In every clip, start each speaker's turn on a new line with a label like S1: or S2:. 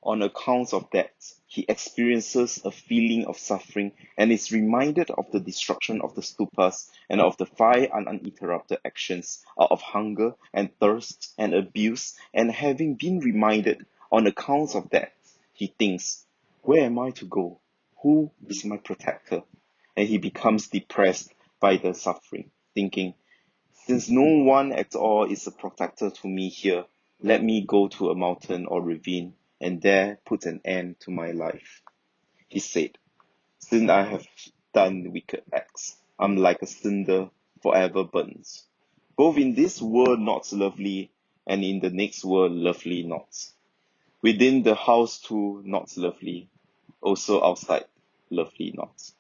S1: On account of that, he experiences a feeling of suffering and is reminded of the destruction of the stupas and of the 5 uninterrupted actions of hunger and thirst and abuse, and having been reminded on account of that, he thinks, where am I to go? Who is my protector? And he becomes depressed by the suffering, thinking, since no one at all is a protector to me here, let me go to a mountain or ravine and there put an end to my life. He said, since I have done wicked acts, I'm like a cinder forever burns. Both in this world not lovely, and in the next world lovely not. Within the house too not lovely, also outside lovely not.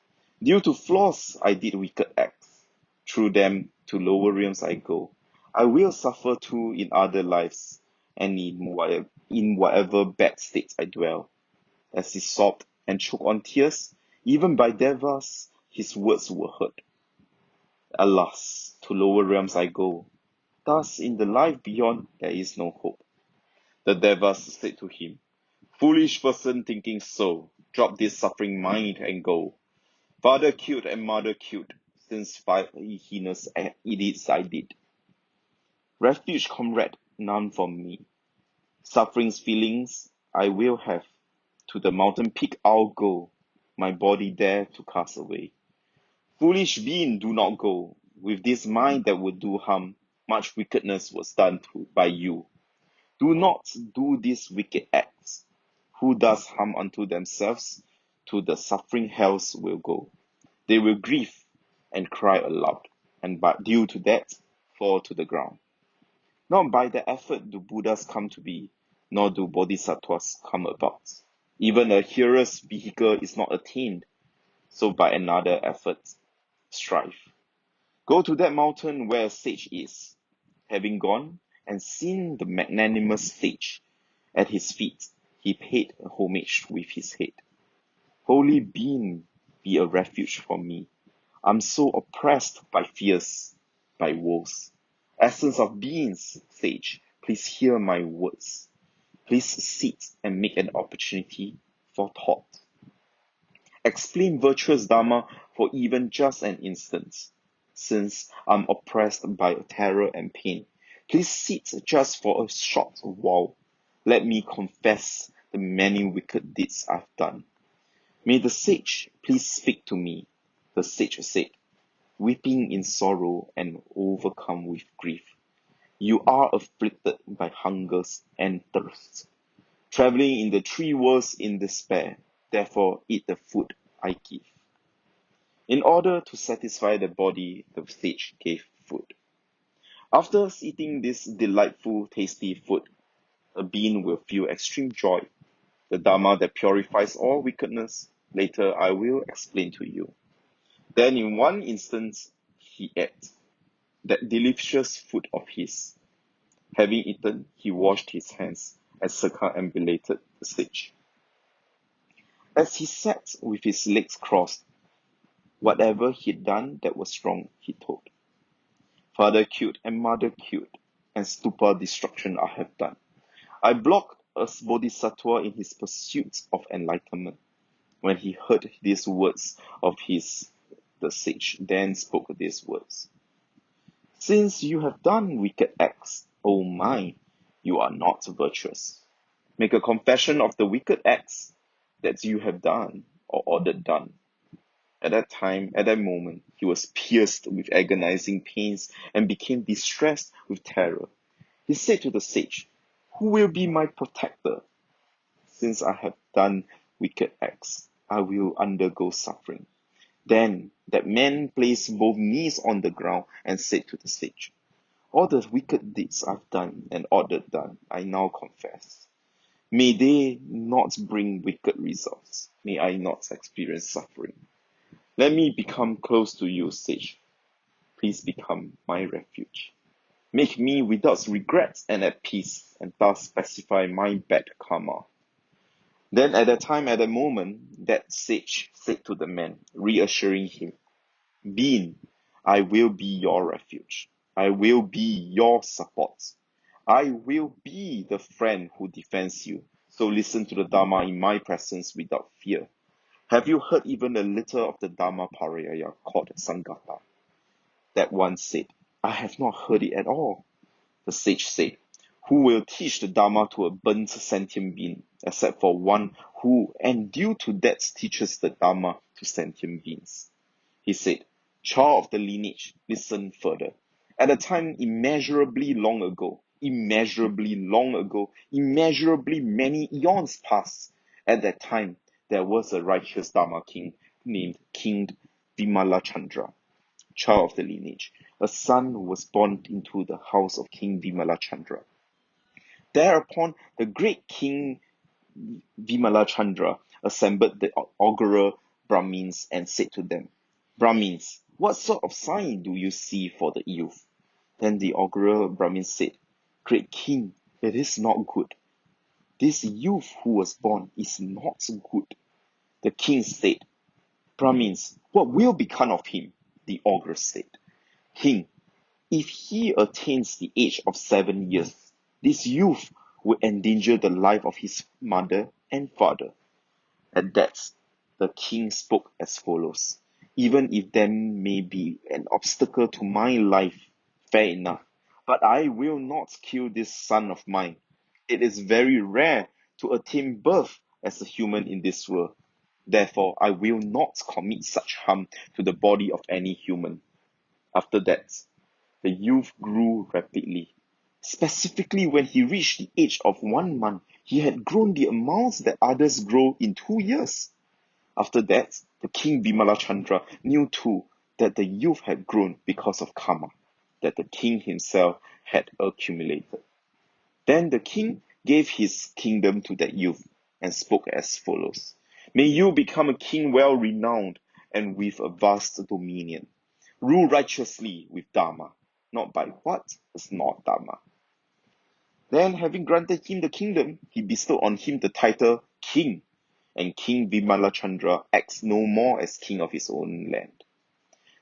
S1: Due to flaws I did wicked acts. Through them to lower realms I go. I will suffer too in other lives, and in whatever bad states I dwell. As he sobbed and choked on tears, even by devas his words were heard. Alas, to lower realms I go. Thus in the life beyond there is no hope. The devas said to him, foolish person thinking so, drop this suffering mind and go. Father killed and mother killed, since 5 heinous edicts I did. Refuge, comrade, none from me. Suffering's feelings I will have. To the mountain peak I'll go, my body there to cast away. Foolish being, do not go. With this mind that would do harm, much wickedness was done by you. Do not do these wicked acts. Who does harm unto themselves, to the suffering hells will go. They will grieve and cry aloud, and but due to that, fall to the ground. Not by the effort do Buddhas come to be, nor do Bodhisattvas come about. Even a hearer's vehicle is not attained, so by another effort, strive. Go to that mountain where a sage is. Having gone and seen the magnanimous sage, at his feet he paid homage with his head. Holy being, be a refuge for me. I'm so oppressed by fears, by woes. Essence of beings, sage, please hear my words. Please sit and make an opportunity for thought. Explain virtuous Dharma for even just an instant. Since I'm oppressed by terror and pain, please sit just for a short while. Let me confess the many wicked deeds I've done. May the sage please speak to me. The sage said, weeping in sorrow and overcome with grief. You are afflicted by hungers and thirst, traveling in the 3 worlds in despair. Therefore eat the food I give. In order to satisfy the body, the sage gave food. After eating this delightful, tasty food, a being will feel extreme joy. The Dharma that purifies all wickedness, later I will explain to you. Then in one instance, he ate that delicious food of his. Having eaten, he washed his hands and circumambulated the sage. As he sat with his legs crossed, whatever he'd done that was wrong, he told. Father killed and mother killed, and stupa destruction I have done. I blocked a bodhisattva in his pursuit of enlightenment. When he heard these words of his, the sage then spoke these words. Since you have done wicked acts, O mind, you are not virtuous. Make a confession of the wicked acts that you have done or ordered done. At that time, at that moment, he was pierced with agonizing pains and became distressed with terror. He said to the sage, who will be my protector? Since I have done wicked acts, I will undergo suffering. Then that man placed both knees on the ground and said to the sage, all the wicked deeds I've done and ordered done, I now confess. May they not bring wicked results. May I not experience suffering. Let me become close to you, sage. Please become my refuge. Make me without regrets and at peace, and thus pacify my bad karma. Then at that moment, that sage said to the man, reassuring him, Being, I will be your refuge. I will be your support. I will be the friend who defends you. So listen to the Dharma in my presence without fear. Have you heard even a little of the Dharmaparyaya called Sanghata? That one said, I have not heard it at all. The sage said, who will teach the Dharma to a burnt sentient being, except for one who, and due to that, teaches the Dharma to sentient beings? He said, child of the lineage, listen further. At a time immeasurably immeasurably many eons past, at that time, there was a righteous Dharma king named King Vimalachandra, child of the lineage, a son who was born into the house of King Vimalachandra. Thereupon, the great King Vimalachandra assembled the augural Brahmins and said to them, Brahmins, what sort of sign do you see for the youth? Then the augural Brahmins said, Great King, it is not good. This youth who was born is not good. The king said, Brahmins, what will become of him? The augur said, King, if he attains the age of 7 years, this youth will endanger the life of his mother and father. At that, the king spoke as follows, even if there may be an obstacle to my life, fair enough, but I will not kill this son of mine. It is very rare to attain birth as a human in this world. Therefore, I will not commit such harm to the body of any human. After that, the youth grew rapidly. Specifically, when he reached the age of 1 month, he had grown the amounts that others grow in 2 years. After that, the king Vimalachandra knew too that the youth had grown because of karma that the king himself had accumulated. Then the king gave his kingdom to that youth and spoke as follows. May you become a king well renowned and with a vast dominion. Rule righteously with Dharma, not by what is not Dharma. Then, having granted him the kingdom, he bestowed on him the title king, and King Vimalachandra acts no more as king of his own land.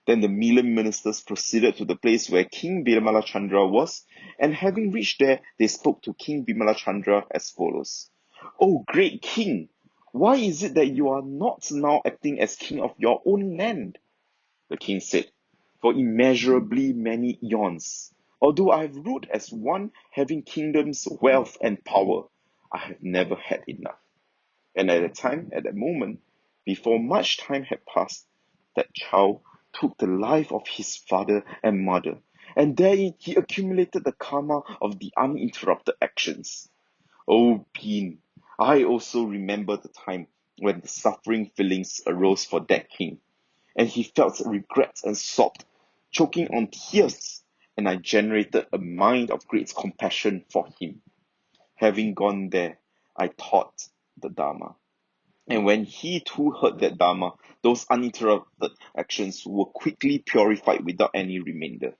S1: Then the million ministers proceeded to the place where King Vimalachandra was, and having reached there, they spoke to King Vimalachandra as follows. O great king, why is it that you are not now acting as king of your own land? The king said, for immeasurably many eons, although I have ruled as one having kingdoms, wealth, and power, I have never had enough. And at that moment, before much time had passed, that child took the life of his father and mother, and therein he accumulated the karma of the uninterrupted actions. O being, I also remember the time when the suffering feelings arose for that king, and he felt regret and sobbed, choking on tears, and I generated a mind of great compassion for him. Having gone there, I taught the Dharma. And when he too heard that Dharma, those uninterrupted actions were quickly purified without any remainder.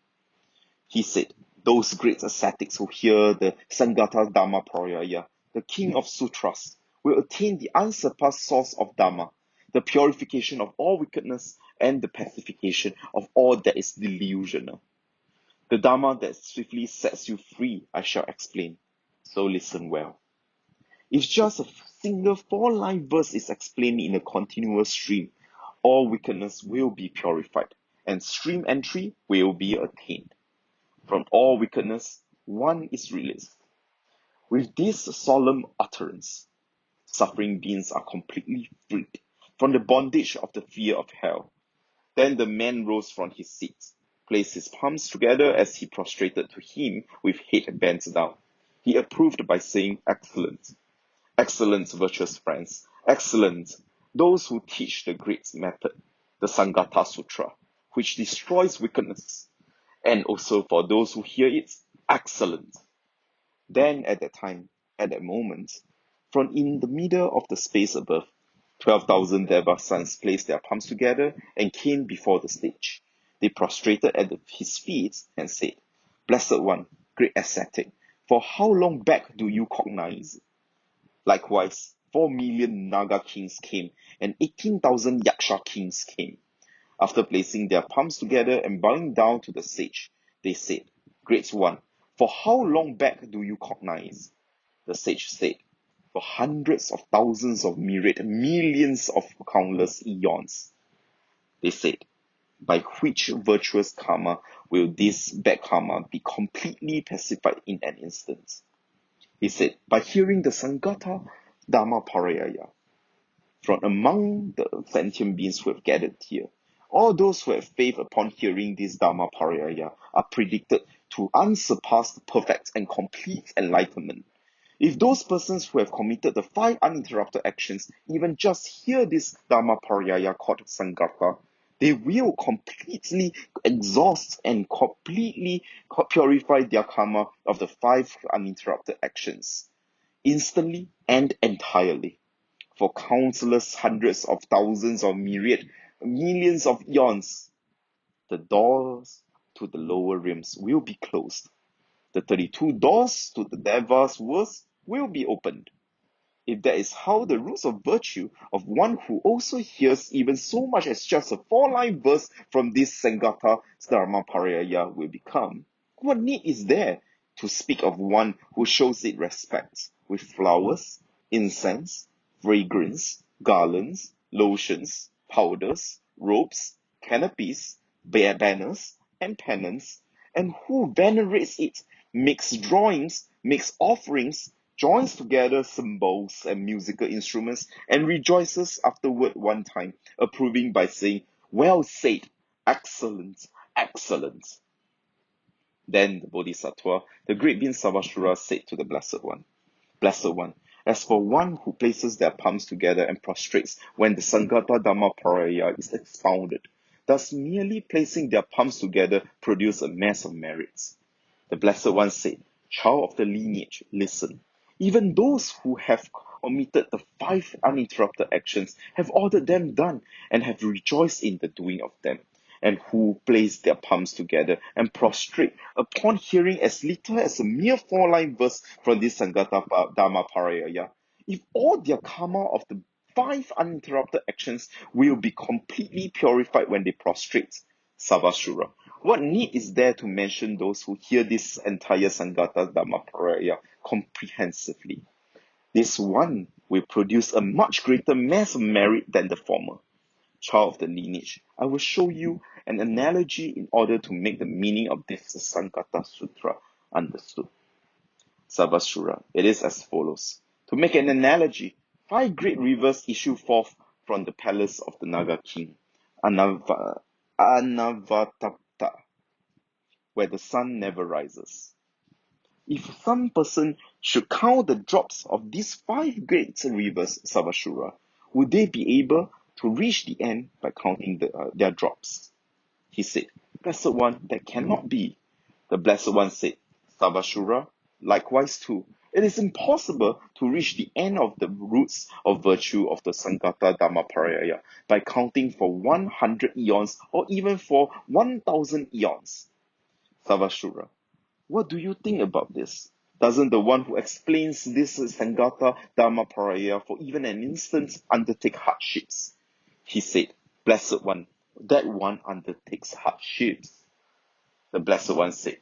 S1: He said, those great ascetics who hear the Sanghata Dharmaparyaya, the king of sutras, will attain the unsurpassed source of Dharma, the purification of all wickedness and the pacification of all that is delusional. The Dharma that swiftly sets you free, I shall explain. So listen well. If just a single 4-line verse is explained in a continuous stream, all wickedness will be purified, and stream entry will be attained. From all wickedness, one is released. With this solemn utterance, suffering beings are completely freed from the bondage of the fear of hell. Then the man rose from his seat, placed his palms together as he prostrated to him with head bent down. He approved by saying, Excellent. Excellent, virtuous friends. Excellent. Those who teach the great method, the Sanghata Sutra, which destroys wickedness. And also for those who hear it, excellent. Then at that moment, from in the middle of the space above, 12,000 Devasans placed their palms together and came before the stage. They prostrated at his feet and said, Blessed One, great ascetic, for how long back do you cognize? Likewise, 4 million Naga kings came and 18,000 Yaksha kings came. After placing their palms together and bowing down to the sage, they said, Great One, for how long back do you cognize? The sage said, for hundreds of thousands of myriad, millions of countless eons. They said, by which virtuous karma will this bad karma be completely pacified in an instant? He said, by hearing the Sanghata Dharmaparyaya from among the sentient beings who have gathered here. All those who have faith upon hearing this Dharmaparyaya are predicted to unsurpassed, perfect, and complete enlightenment. If those persons who have committed the 5 uninterrupted actions even just hear this Dharmaparyaya called Sanghata, they will completely exhaust and completely purify their karma of the 5 uninterrupted actions, instantly and entirely. For countless hundreds of thousands of myriad, millions of eons, the doors to the lower realms will be closed. The 32 doors to the Deva's world will be opened. If that is how the roots of virtue of one who also hears even so much as just a 4-line verse from this Sanghata Dharmaparyaya will become, what need is there to speak of one who shows it respect with flowers, incense, fragrance, garlands, lotions, powders, robes, canopies, banners, and pennants, and who venerates it, makes drawings, makes offerings, joins together cymbals and musical instruments, and rejoices afterward one time, approving by saying, well said, excellent, excellent. Then the Bodhisattva, the great being Sarvasura, said to the Blessed One, Blessed One, as for one who places their palms together and prostrates when the Sanghata Dharmaparyaya is expounded, does merely placing their palms together produce a mass of merits? The Blessed One said, Child of the lineage, listen. Even those who have omitted the 5 uninterrupted actions have ordered them done and have rejoiced in the doing of them, and who place their palms together and prostrate upon hearing as little as a mere 4-line verse from this Sanghata Dharmaparyaya. If all their karma of the 5 uninterrupted actions will be completely purified when they prostrate, Sarvasura, what need is there to mention those who hear this entire Sanghata Dharmaparyaya comprehensively? This one will produce a much greater mass of merit than the former. Child of the lineage, I will show you an analogy in order to make the meaning of this Sanghata Sutra understood. Sarvasura, it is as follows. To make an analogy, 5 great rivers issue forth from the palace of the Naga king, Anavatapta, where the sun never rises. If some person should count the drops of these 5 great rivers, Sarvasura, would they be able to reach the end by counting their drops? He said, Blessed One, that cannot be. The Blessed One said, Sarvasura, likewise too, it is impossible to reach the end of the roots of virtue of the Sanghata Dharmaparyaya by counting for 100 eons or even for 1,000 eons. Sarvasura, what do you think about this? Doesn't the one who explains this Sanghata Dharmaparyaya for even an instant undertake hardships? He said, Blessed One, that one undertakes hardships. The Blessed One said,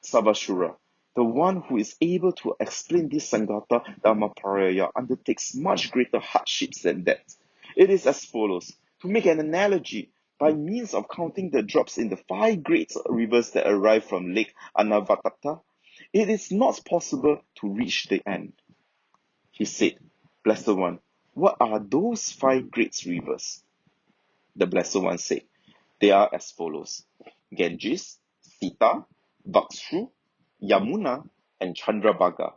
S1: Sarvasura, the one who is able to explain this Sanghata Dharmaparyaya undertakes much greater hardships than that. It is as follows. To make an analogy, by means of counting the drops in the 5 great rivers that arrive from Lake Anavatapta, it is not possible to reach the end. He said, Blessed One, what are those 5 great rivers? The Blessed One said, they are as follows. Ganges, Sita, Vakshu, Yamuna, and Chandrabhaga.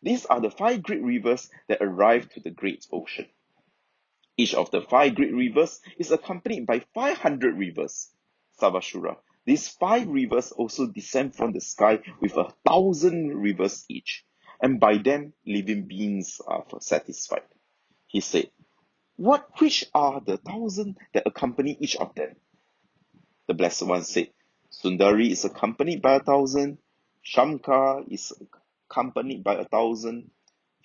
S1: These are the 5 great rivers that arrive to the great ocean. Each of the 5 great rivers is accompanied by 500 rivers. Sarvasura, these 5 rivers also descend from the sky with 1,000 rivers each, and by them living beings are satisfied. He said, which are the 1,000 that accompany each of them? The Blessed One said, Sundari is accompanied by 1,000, Shamka is accompanied by 1,000,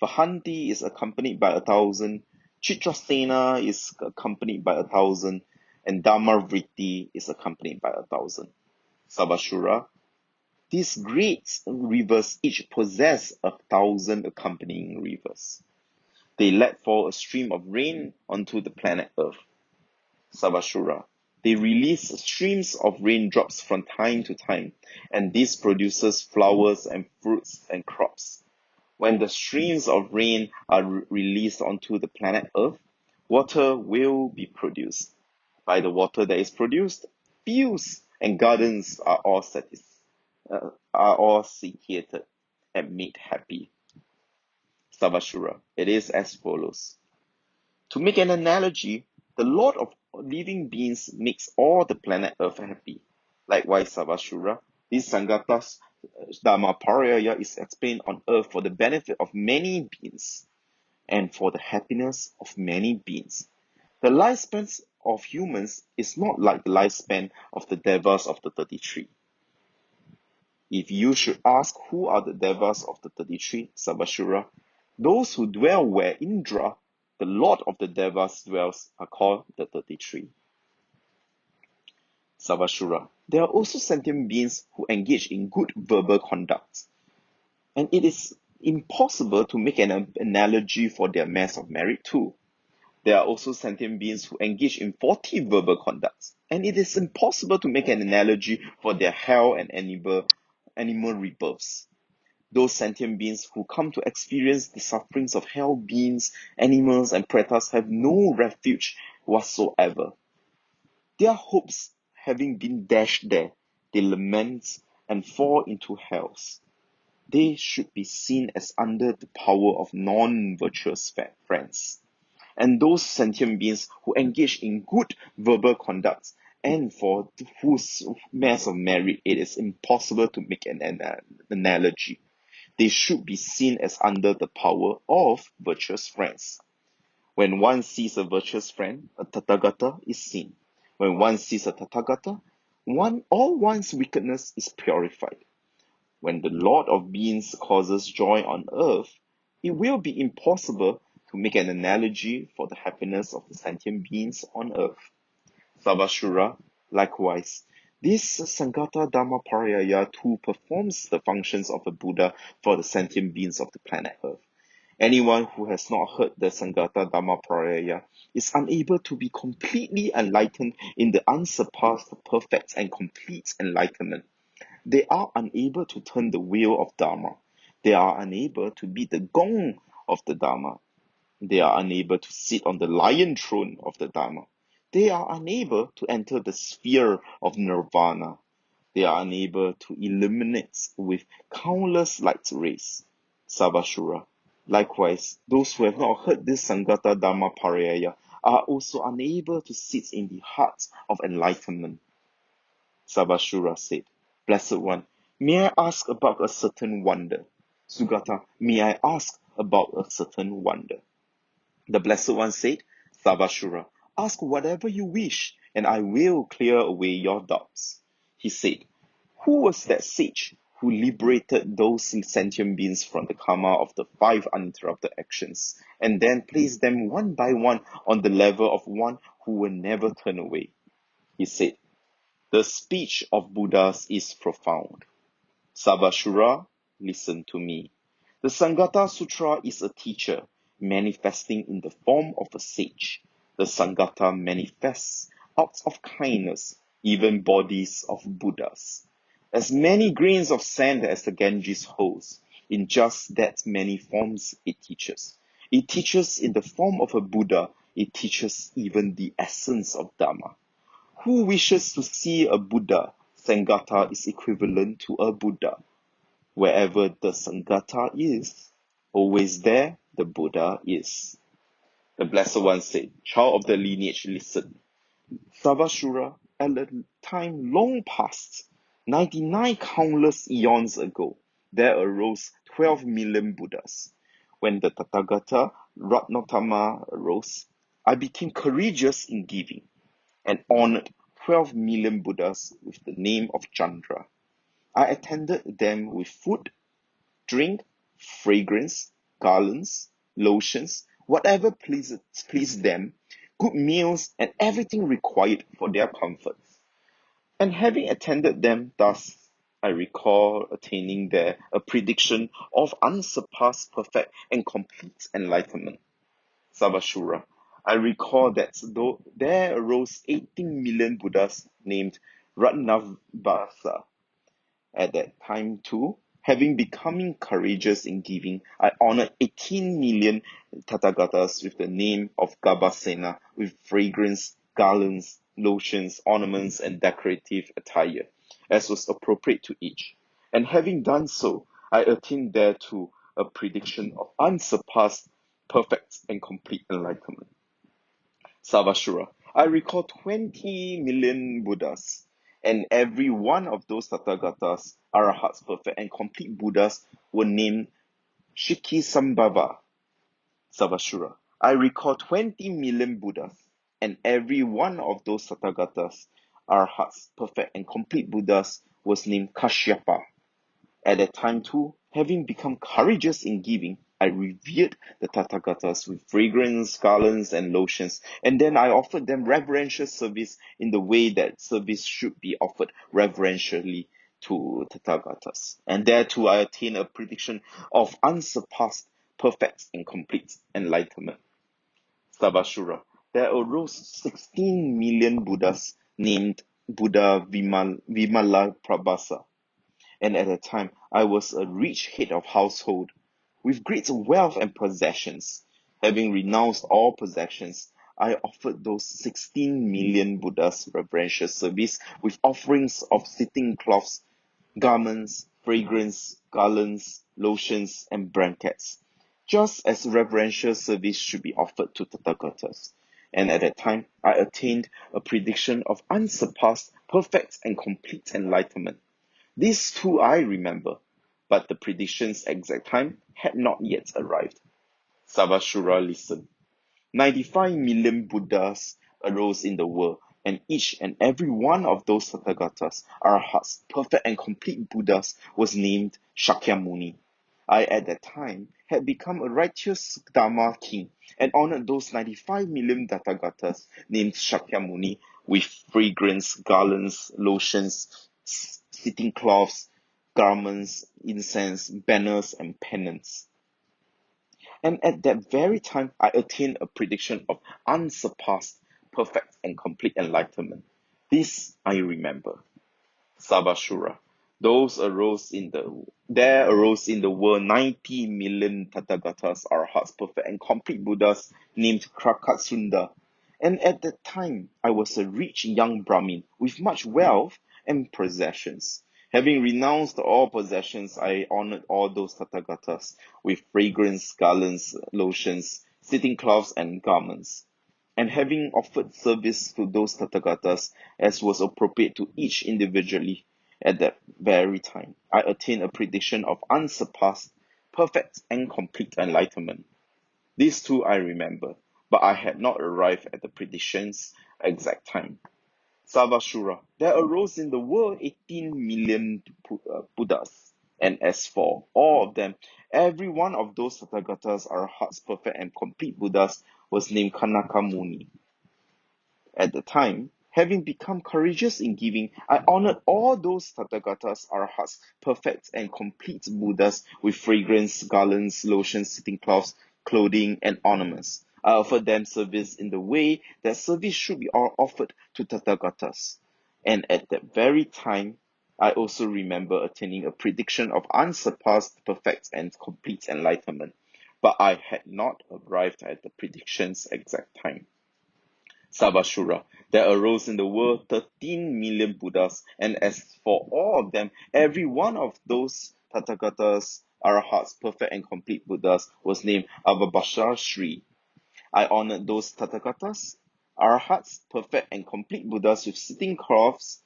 S1: Vahanti is accompanied by 1,000, Chitrasena is accompanied by 1,000, and Dharmavritti is accompanied by 1,000. Sarvasura, These great rivers each possess 1,000 accompanying rivers. They let fall a stream of rain onto the planet Earth. Savashura. They release streams of raindrops from time to time, and this produces flowers and fruits and crops. When the streams of rain are released onto the planet Earth, water will be produced. By the water that is produced, fields and gardens are all satiated and made happy. Savashura. It is as follows. To make an analogy, the Lord of living beings makes all the planet Earth happy. Likewise, Savashura, this Sanghata Dharmaparyaya is explained on earth for the benefit of many beings and for the happiness of many beings. The lifespan of humans is not like the lifespan of the devas of the 33. If you should ask who are the devas of the 33, Savashura, those who dwell where Indra, the lord of the devas, dwells, are called the 33. Savashura, there are also sentient beings who engage in good verbal conduct, and it is impossible to make an analogy for their mass of merit too. There are also sentient beings who engage in faulty verbal conducts, and it is impossible to make an analogy for their hell and animal rebirths. Those sentient beings who come to experience the sufferings of hell beings, animals, and pretas have no refuge whatsoever. Their hopes having been dashed there, they lament and fall into hells. They should be seen as under the power of non-virtuous friends. And those sentient beings who engage in good verbal conduct and for whose mass of merit it is impossible to make an analogy, they should be seen as under the power of virtuous friends. When one sees a virtuous friend, a Tathagata is seen. When one sees a Tathagata, all one's wickedness is purified. When the Lord of Beings causes joy on earth, it will be impossible to make an analogy for the happiness of the sentient beings on earth. Savashura, likewise, this Sanghata Dharmaparyaya too performs the functions of a Buddha for the sentient beings of the planet Earth. Anyone who has not heard the Sanghata Dharmaparyaya is unable to be completely enlightened in the unsurpassed, perfect, and complete enlightenment. They are unable to turn the wheel of Dharma. They are unable to beat the gong of the Dharma. They are unable to sit on the lion throne of the Dharma. They are unable to enter the sphere of nirvana. They are unable to illuminate with countless light rays. Savashura. Likewise, those who have not heard this Sanghata Dharmaparyaya are also unable to sit in the heart of enlightenment. Savashura said, Blessed One, may I ask about a certain wonder? Sugata, may I ask about a certain wonder? The Blessed One said, Savashura, ask whatever you wish, and I will clear away your doubts. He said, Who was that sage who liberated those sentient beings from the karma of the 5 uninterrupted actions, and then placed them one by one on the level of one who will never turn away? He said, The speech of Buddhas is profound. Savashura, listen to me. The Sanghata Sutra is a teacher manifesting in the form of a sage. The Sanghata manifests out of kindness, even bodies of Buddhas. As many grains of sand as the Ganges holds, in just that many forms it teaches. It teaches in the form of a Buddha. It teaches even the essence of Dharma. Who wishes to see a Buddha? Sanghata is equivalent to a Buddha. Wherever the Sanghata is, always there the Buddha is. The Blessed One said, Child of the lineage, listen. Savashura, at a time long past, 99 countless eons ago, there arose 12 million Buddhas. When the Tathagata Ratnotama arose, I became courageous in giving and honored 12 million Buddhas with the name of Chandra. I attended them with food, drink, fragrance, garlands, lotions, whatever pleased them, good meals, and everything required for their comfort. And having attended them thus, I recall attaining there a prediction of unsurpassed, perfect, and complete enlightenment. Savashura. I recall that though there arose 18 million Buddhas named Ratnavasa at that time too. Having becoming courageous in giving, I honored 18 million Tathagatas with the name of Gabasena, with fragrance, garlands, lotions, ornaments, and decorative attire, as was appropriate to each. And having done so, I attained thereto a prediction of unsurpassed, perfect, and complete enlightenment. Savashura. I recall 20 million Buddhas, and every one of those Tathagatas, Arahats, perfect and complete Buddhas, were named Shikisambhava. Savashura. I recall 20 million Buddhas, and every one of those Tathagatas, Arahats, perfect and complete Buddhas, was named Kashyapa. At that time too, having become courageous in giving, I revered the Tathagatas with fragrance, garlands, and lotions, and then I offered them reverential service in the way that service should be offered reverentially to Tathagatas. And there too I attained a prediction of unsurpassed, perfect, and complete enlightenment. Savashura. There arose 16 million Buddhas named Buddha Vimala Prabhasa, and at that time I was a rich head of household, with great wealth and possessions. Having renounced all possessions, I offered those 16 million Buddhas reverential service with offerings of sitting cloths, garments, fragrance, garlands, lotions, and blankets, just as reverential service should be offered to Tathagatas. And at that time, I attained a prediction of unsurpassed, perfect, and complete enlightenment. These two I remember, but the prediction's exact time had not yet arrived. Savashura listened. 95 million Buddhas arose in the world, and each and every one of those Tathagatas, Arhats, perfect and complete Buddhas, was named Shakyamuni. I at that time had become a righteous Dharma king and honored those 95 million Tathagatas named Shakyamuni with fragrance, garlands, lotions, sitting cloths, garments, incense, banners, and pennants. And at that very time, I attained a prediction of unsurpassed, perfect, and complete enlightenment. This I remember. Savashura. There arose in the world 90 million Tathagatas, Arhats, perfect, and complete Buddhas named Krakatsunda. And at that time, I was a rich young Brahmin with much wealth and possessions. Having renounced all possessions, I honored all those Tathagatas with fragrance, garlands, lotions, sitting cloths, and garments. And having offered service to those Tathagatas as was appropriate to each individually at that very time, I attained a prediction of unsurpassed, perfect, and complete enlightenment. These two I remember, but I had not arrived at the prediction's exact time. Savashura. There arose in the world 18 million Buddhas, and as for all of them, every one of those Tathagatas, Arhats, perfect and complete Buddhas, was named Kanaka Muni. At the time, having become courageous in giving, I honored all those Tathagatas, Arhats, perfect and complete Buddhas with fragrance, garlands, lotions, sitting cloths, clothing, and ornaments. I offered them service in the way that service should be offered to Tathagatas. And at that very time, I also remember attaining a prediction of unsurpassed, perfect, and complete enlightenment. But I had not arrived at the prediction's exact time. Savashura. There arose in the world 13 million Buddhas, and as for all of them, every one of those Tathagatas, Arahats, perfect and complete Buddhas, was named Avabhasha Sri. I honored those Tathagatas, Arahats, perfect and complete Buddhas with sitting cloths,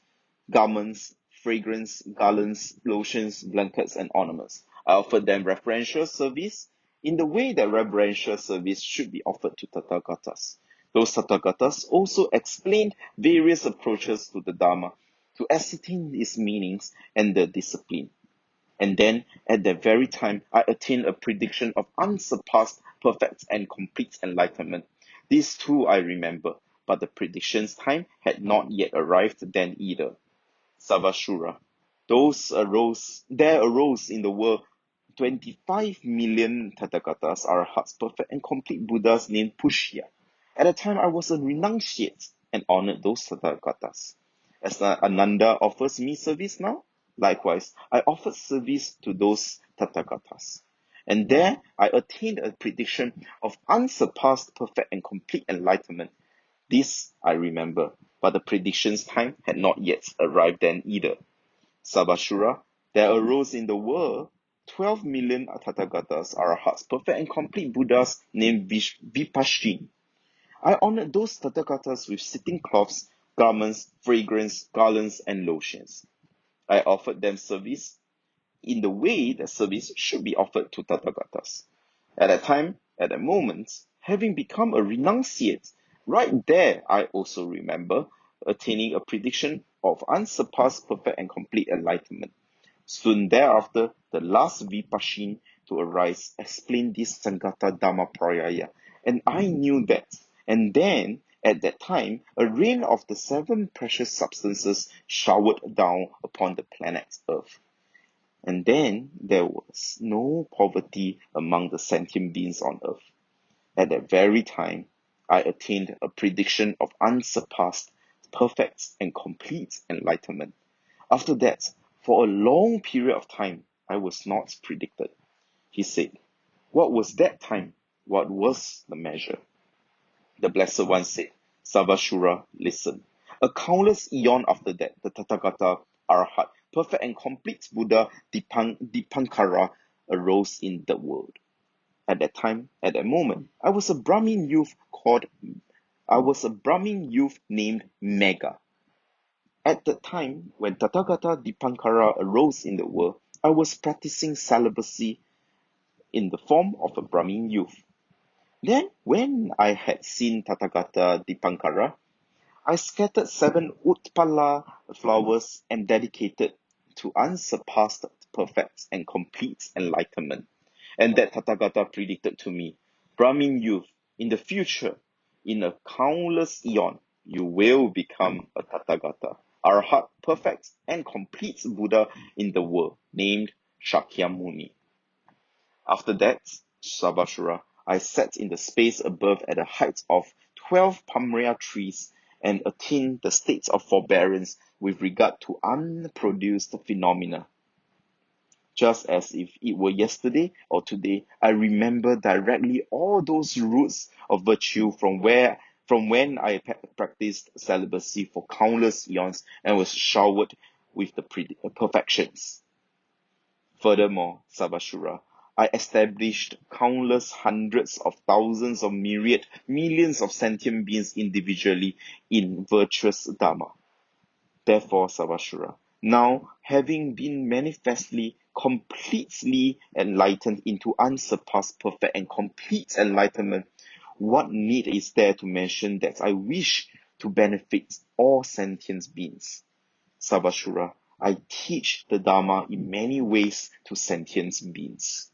S1: garments, fragrance, garlands, lotions, blankets, and ornaments. I offered them reverential service in the way that reverential service should be offered to Tathagatas. Those Tathagatas also explained various approaches to the Dharma to ascertain its meanings and the discipline. And then, at that very time, I attained a prediction of unsurpassed, perfect, and complete enlightenment. These two I remember, but the prediction's time had not yet arrived then either. Savashura. There arose in the world 25 million Tathagatas, Arhats, perfect and complete Buddhas named Pushya. At the time, I was a renunciate and honored those Tathagatas. As Ananda offers me service now, likewise, I offered service to those Tathagatas. And there, I attained a prediction of unsurpassed, perfect, and complete enlightenment. This I remember, but the prediction's time had not yet arrived then either. Sabashura, there arose in the world 12 million Tathagatas, Arhats, perfect and complete Buddhas named Vipashin. I honored those Tathagatas with sitting cloths, garments, fragrance, garlands, and lotions. I offered them service in the way that service should be offered to Tathagatas. At that time, at that moment, having become a renunciate, right there I also remember attaining a prediction of unsurpassed, perfect, and complete enlightenment. Soon thereafter, the last Vipashin to arise explained this Sanghata Dharmaparyaya, and I knew that. And then, at that time, a rain of the 7 precious substances showered down upon the planet Earth. And then there was no poverty among the sentient beings on Earth. At that very time, I attained a prediction of unsurpassed, perfect, and complete enlightenment. After that, for a long period of time, I was not predicted. He said, what was that time? What was the measure? The Blessed One said, Savashura, listen. A countless eon after that, the Tathagata Arhat, perfect and complete Buddha Dipankara, arose in the world. At that time, at that moment, I was a Brahmin youth named Mega. At the time when Tathagata Dipankara arose in the world, I was practicing celibacy in the form of a Brahmin youth. Then, when I had seen Tathagata Dipankara, I scattered 7 Utpala flowers and dedicated to unsurpassed, perfect, and complete enlightenment. And that Tathagata predicted to me, Brahmin youth, in the future, in a countless eon, you will become a Tathagata, Arhat, perfect, and complete Buddha in the world, named Shakyamuni. After that, Sabashura, I sat in the space above at a height of 12 Pamrya trees and attained the state of forbearance with regard to unproduced phenomena. Just as if it were yesterday or today, I remember directly all those roots of virtue from when I practiced celibacy for countless eons and was showered with the perfections. Furthermore, Sabashura, I established countless hundreds of thousands of millions of sentient beings individually in virtuous Dharma. Therefore, Sabashura, now having been manifestly, completely enlightened into unsurpassed, perfect, and complete enlightenment, what need is there to mention that I wish to benefit all sentient beings? Sabashura, I teach the Dharma in many ways to sentient beings.